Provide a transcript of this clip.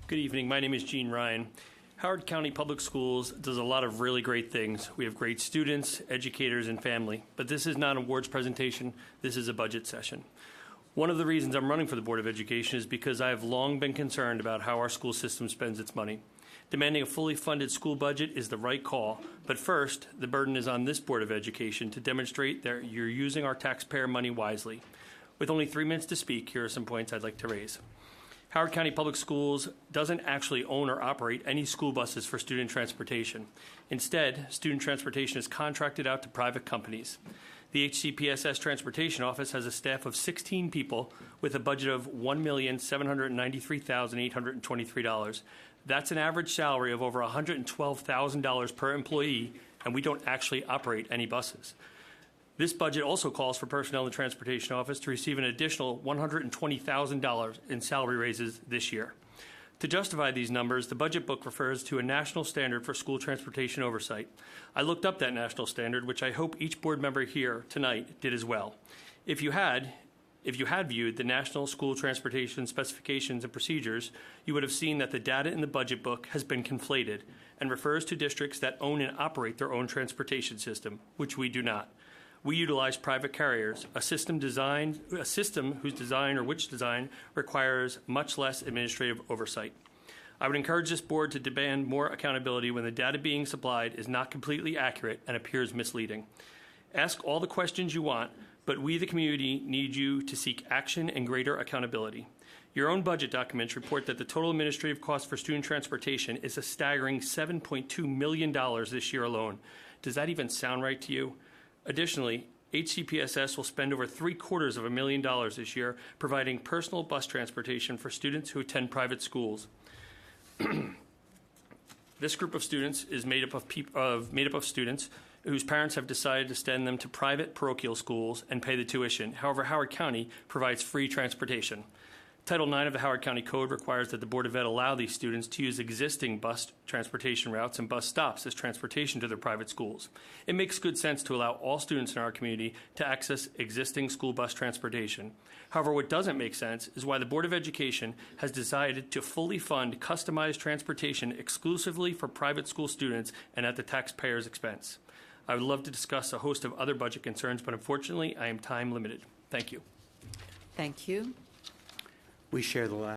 Good evening. My name is Gene Ryan. Howard County Public Schools does a lot of really great things. We have great students, educators, and family. But this is not an awards presentation. This is a budget session. One of the reasons I'm running for the Board of Education is because I have long been concerned about how our school system spends its money. Demanding a fully funded school budget is the right call, but first, the burden is on this Board of Education to demonstrate that you're using our taxpayer money wisely. With only 3 minutes to speak, here are some points I'd like to raise. Howard County Public Schools doesn't actually own or operate any school buses for student transportation. Instead, student transportation is contracted out to private companies. The HCPSS Transportation Office has a staff of 16 people with a budget of $1,793,823. That's an average salary of over $112,000 per employee, and we don't actually operate any buses. This budget also calls for personnel in the Transportation Office to receive an additional $120,000 in salary raises this year. To justify these numbers, the budget book refers to a national standard for school transportation oversight. I looked up that national standard, which I hope each board member here tonight did as well. If you had viewed the National School Transportation Specifications and Procedures, you would have seen that the data in the budget book has been conflated and refers to districts that own and operate their own transportation system, which we do not. We utilize private carriers, a system whose design requires much less administrative oversight. I would encourage this board to demand more accountability when the data being supplied is not completely accurate and appears misleading. Ask all the questions you want, but we, the community, need you to seek action and greater accountability. Your own budget documents report that the total administrative cost for student transportation is a staggering $7.2 million this year alone. Does that even sound right to you? Additionally, HCPSS will spend over $750,000 this year providing personal bus transportation for students who attend private schools. This group of students is made up of students whose parents have decided to send them to private parochial schools and pay the tuition. However, Howard County provides free transportation. Title IX of the Howard County Code requires that the Board of Ed allow these students to use existing bus transportation routes and bus stops as transportation to their private schools. It makes good sense to allow all students in our community to access existing school bus transportation. However, what doesn't make sense is why the Board of Education has decided to fully fund customized transportation exclusively for private school students and at the taxpayer's expense. I would love to discuss a host of other budget concerns, but unfortunately, I am time limited. Thank you. Thank you. We share the last.